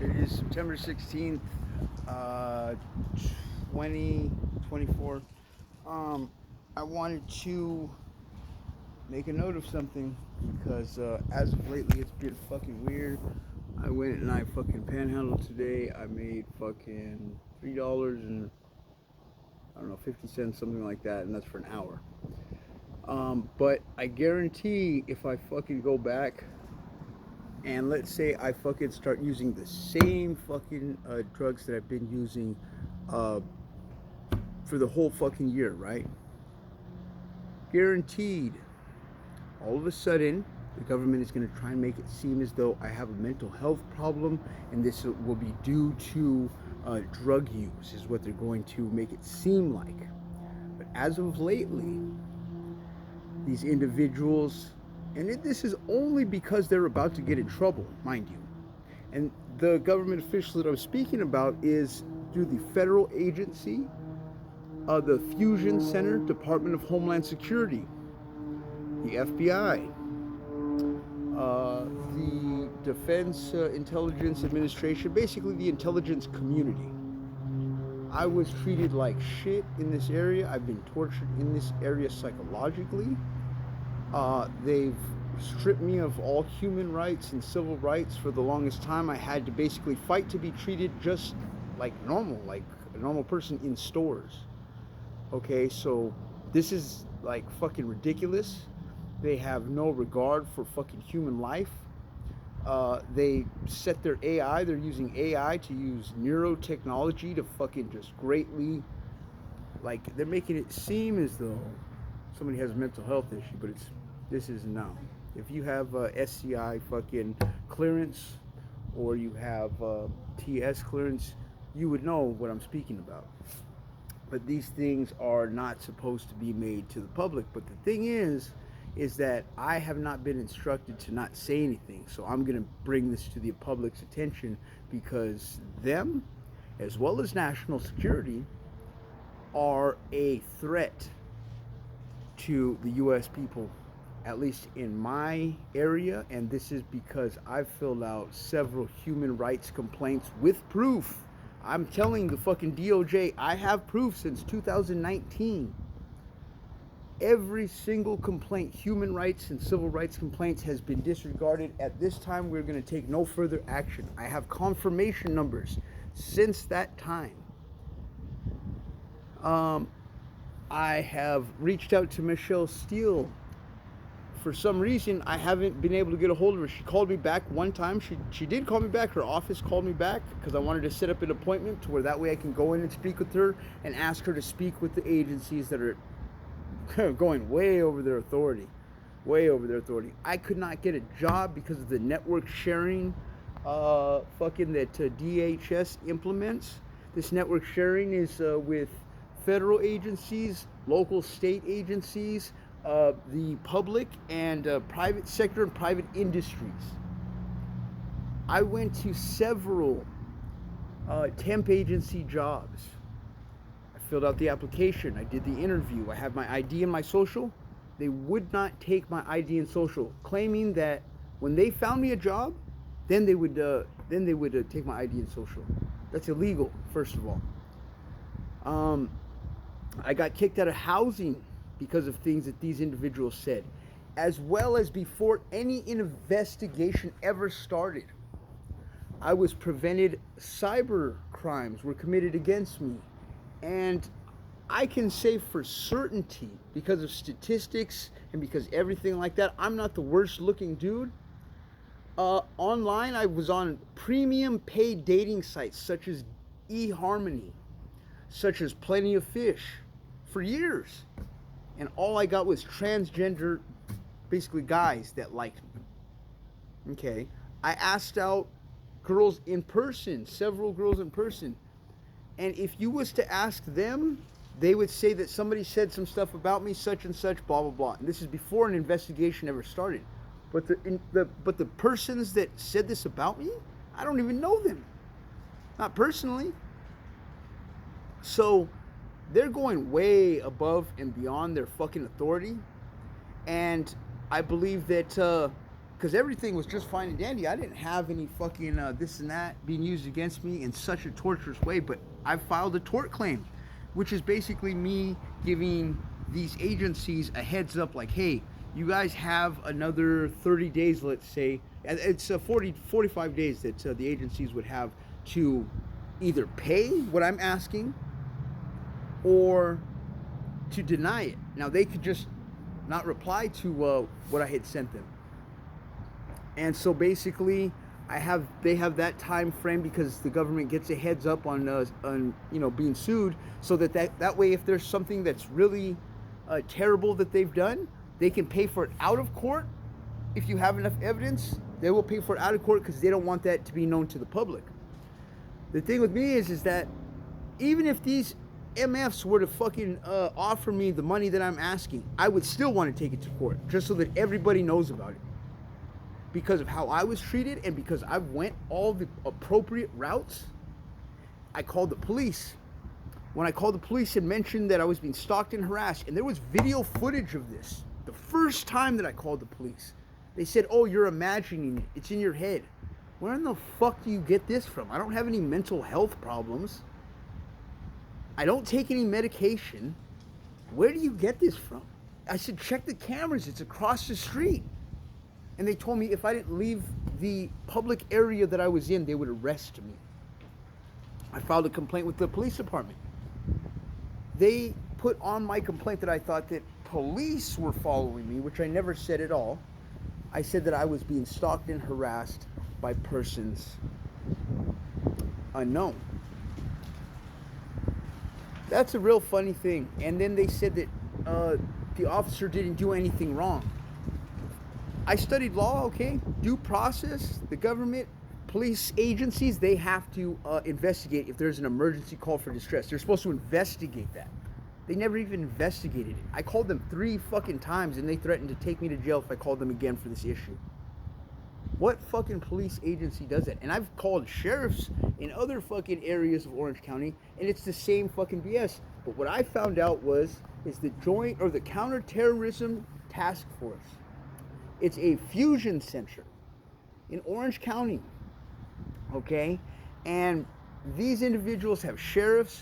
It is September 16th, 2024. Um, I wanted to make a note of something because as of lately it's been fucking weird. I went and I fucking panhandled today. I made fucking $3 and I don't know 50 cents, something like that, and that's for an hour. But I guarantee if I fucking go back and let's say I fucking start using the same fucking drugs that I've been using uh, for the whole fucking year, right? Guaranteed, all of a sudden, the government is going to try and make it seem as though I have a mental health problem, and this will be due to drug use, is what they're going to make it seem like. But as of lately, these individuals, and this is only because they're about to get in trouble, mind you. And the government official that I was speaking about is through the federal agency, the Fusion Center, Department of Homeland Security, the FBI, the Defense Intelligence Administration, basically the intelligence community. I was treated like shit in this area. I've been tortured in this area psychologically. They've stripped me of all human rights and civil rights for the longest time. I had to basically fight to be treated just like normal, like a normal person in stores. Okay, so this is like fucking ridiculous. They have no regard for fucking human life. They set their AI, they're using AI to use neurotechnology to fucking just greatly, like, they're making it seem as though somebody has a mental health issue, but this is no. If you have SCI fucking clearance or you have TS clearance, you would know what I'm speaking about. But these things are not supposed to be made to the public. But the thing is that I have not been instructed to not say anything. So I'm going to bring this to the public's attention because them, as well as national security, are a threat to the U.S. people, at least in my area. And this is because I've filled out several human rights complaints with proof. I'm telling the fucking DOJ, I have proof since 2019. Every single complaint, human rights and civil rights complaints, has been disregarded. At this time, we're going to take no further action. I have confirmation numbers since that time. I have reached out to Michelle Steele. For some reason, I haven't been able to get a hold of her. She called me back one time. She did call me back. Her office called me back because I wanted to set up an appointment to where that way I can go in and speak with her and ask her to speak with the agencies that are going way over their authority. Way over their authority. I could not get a job because of the network sharing fucking that DHS implements. This network sharing is with federal agencies, local state agencies, the public and private sector and private industries. I went to several temp agency jobs. I filled out the application. I did the interview. I have my ID and my social. They would not take my ID and social, claiming that when they found me a job, then they would take my ID and social. That's illegal, first of all. I got kicked out of housing because of things that these individuals said, as well as before any investigation ever started. I was prevented. Cyber crimes were committed against me. And I can say for certainty, because of statistics and because everything like that, I'm not the worst looking dude. Online, I was on premium paid dating sites such as eHarmony, such as Plenty of Fish, for years. And all I got was transgender, basically guys that liked me. Okay. I asked out girls in person, several girls in person. And if you was to ask them, they would say that somebody said some stuff about me, such and such, blah, blah, blah. And this is before an investigation ever started. But the persons that said this about me, I don't even know them. Not personally. So they're going way above and beyond their fucking authority. And I believe that, because everything was just fine and dandy. I didn't have any fucking this and that being used against me in such a torturous way. But I filed a tort claim, which is basically me giving these agencies a heads up, like, hey, you guys have another 30 days, let's say. It's 45 days that the agencies would have to either pay what I'm asking or to deny it. Now, they could just not reply to what I had sent them. And so basically, they have that time frame because the government gets a heads up on being sued, so that way, if there's something that's really terrible that they've done, they can pay for it out of court. If you have enough evidence, they will pay for it out of court because they don't want that to be known to the public. The thing with me is that even if these MFs were to fucking offer me the money that I'm asking, I would still want to take it to court just so that everybody knows about it. Because of how I was treated and because I went all the appropriate routes, I called the police. When I called the police and mentioned that I was being stalked and harassed, and there was video footage of this, the first time that I called the police, they said, oh, you're imagining it. It's in your head. Where in the fuck do you get this from? I don't have any mental health problems. I don't take any medication. Where do you get this from? I said, check the cameras. It's across the street. And they told me if I didn't leave the public area that I was in, they would arrest me. I filed a complaint with the police department. They put on my complaint that I thought that police were following me, which I never said at all. I said that I was being stalked and harassed by persons unknown. That's a real funny thing. And then they said that the officer didn't do anything wrong. I studied law, okay? Due process, the government, police agencies, they have to investigate if there's an emergency call for distress. They're supposed to investigate that. They never even investigated it. I called them 3 fucking times and they threatened to take me to jail if I called them again for this issue. What fucking police agency does that? And I've called sheriffs in other fucking areas of Orange County and it's the same fucking BS. But what I found out is the Joint or the Counterterrorism Task Force. It's a fusion center in Orange County, okay? And these individuals have sheriffs,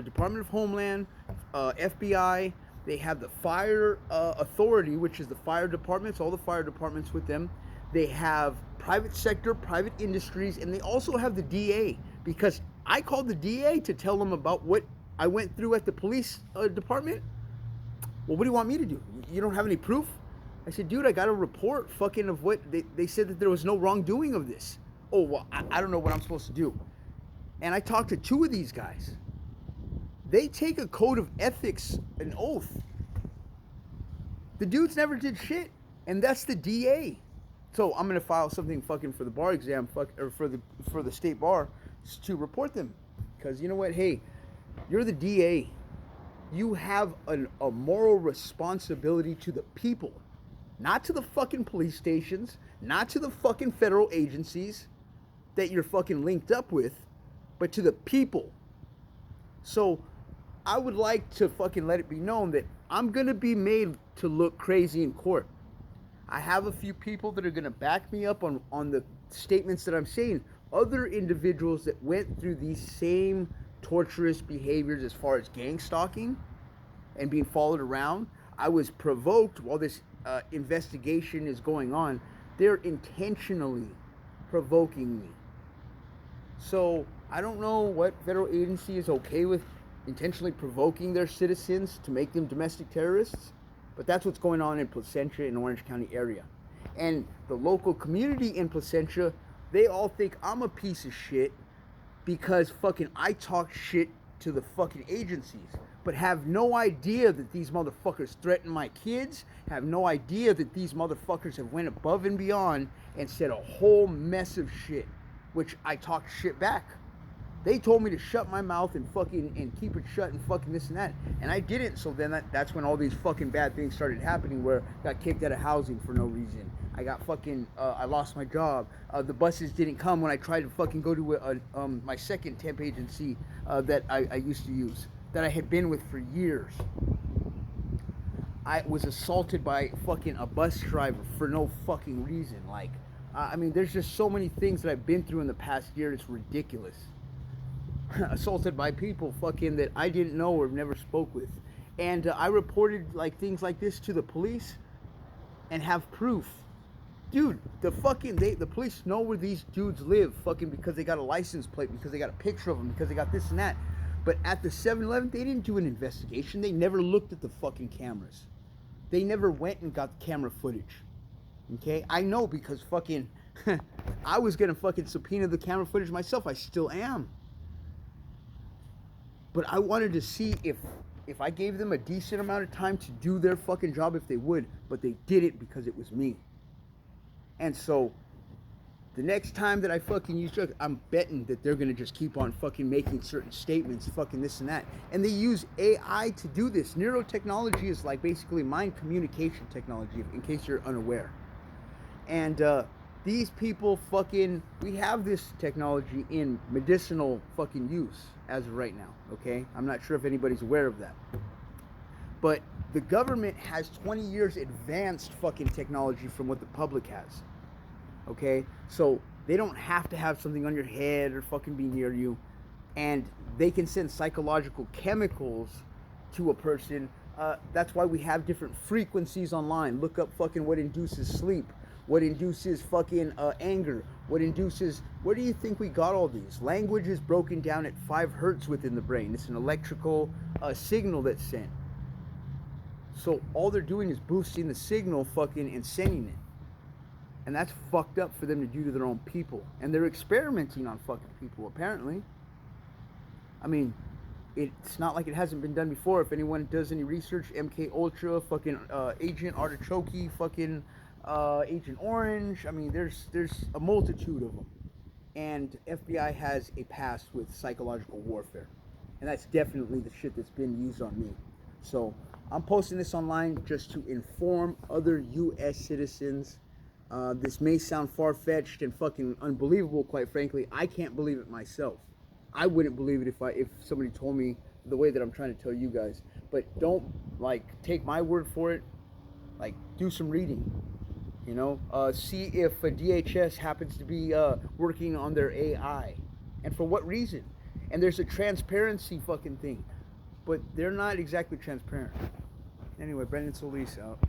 Department of Homeland, FBI. They have the fire authority, which is the fire departments, all the fire departments with them. They have private sector, private industries, and they also have the DA, because I called the DA to tell them about what I went through at the police department. Well, what do you want me to do? You don't have any proof? I said, dude, I got a report fucking of what they said that there was no wrongdoing of this. Oh, well, I don't know what I'm supposed to do. And I talked to 2 of these guys. They take a code of ethics, an oath. The dudes never did shit, and that's the DA. So I'm gonna file something fucking for the bar exam, or for the state bar, to report them, because you know what? Hey, you're the DA. You have a moral responsibility to the people, not to the fucking police stations, not to the fucking federal agencies that you're fucking linked up with, but to the people. So I would like to fucking let it be known that I'm gonna be made to look crazy in court. I have a few people that are gonna back me up on the statements that I'm saying. Other individuals that went through these same torturous behaviors as far as gang stalking and being followed around. I was provoked while this investigation is going on. They're intentionally provoking me. So I don't know what federal agency is okay with intentionally provoking their citizens to make them domestic terrorists, but that's what's going on in Placentia in Orange County area. And the local community in Placentia, they all think I'm a piece of shit because fucking I talk shit to the fucking agencies, but have no idea that these motherfuckers threaten my kids, have no idea that these motherfuckers have went above and beyond and said a whole mess of shit, which I talked shit back. They told me to shut my mouth and fucking and keep it shut and fucking this and that, and I didn't. So then that's when all these fucking bad things started happening, where I got kicked out of housing for no reason. I got fucking I lost my job. The buses didn't come when I tried to fucking go to my second temp agency that I used to use, that I had been with for years. I was assaulted by fucking a bus driver for no fucking reason. Like, I mean, there's just so many things that I've been through in the past year. It's ridiculous. Assaulted by people fucking that I didn't know or never spoke with, and I reported like things like this to the police, and have proof. Dude, the police know where these dudes live, fucking because they got a license plate, because they got a picture of them, because they got this and that. But at the 7-Eleven, they didn't do an investigation. They never looked at the fucking cameras. They never went and got camera footage. Okay? I know because fucking I was gonna fucking subpoena the camera footage myself. I still am. But I wanted to see if I gave them a decent amount of time to do their fucking job, if they would. But they didn't because it was me. And so the next time that I fucking use drugs, I'm betting that they're gonna just keep on fucking making certain statements, fucking this and that. And they use AI to do this. Neurotechnology is like basically mind communication technology, in case you're unaware. And these people fucking, we have this technology in medicinal fucking use as of right now, okay? I'm not sure if anybody's aware of that. But the government has 20 years advanced fucking technology from what the public has. Okay? So they don't have to have something on your head or fucking be near you. And they can send psychological chemicals to a person. That's why we have different frequencies online. Look up fucking what induces sleep. What induces fucking anger. What induces... Where do you think we got all these? Language is broken down at 5 hertz within the brain. It's an electrical signal that's sent. So all they're doing is boosting the signal fucking and sending it. And that's fucked up for them to do to their own people. And they're experimenting on fucking people, apparently. I mean, it's not like it hasn't been done before. If anyone does any research, MK Ultra, fucking Agent Artichoke, fucking Agent Orange. I mean, there's a multitude of them. And FBI has a past with psychological warfare. And that's definitely the shit that's been used on me. So I'm posting this online just to inform other U.S. citizens. This may sound far-fetched and fucking unbelievable, quite frankly. I can't believe it myself. I wouldn't believe it if somebody told me the way that I'm trying to tell you guys. But don't, like, take my word for it. Like, do some reading. You know? See if a DHS happens to be working on their AI. And for what reason. And there's a transparency fucking thing. But they're not exactly transparent. Anyway, Brendan Solis out.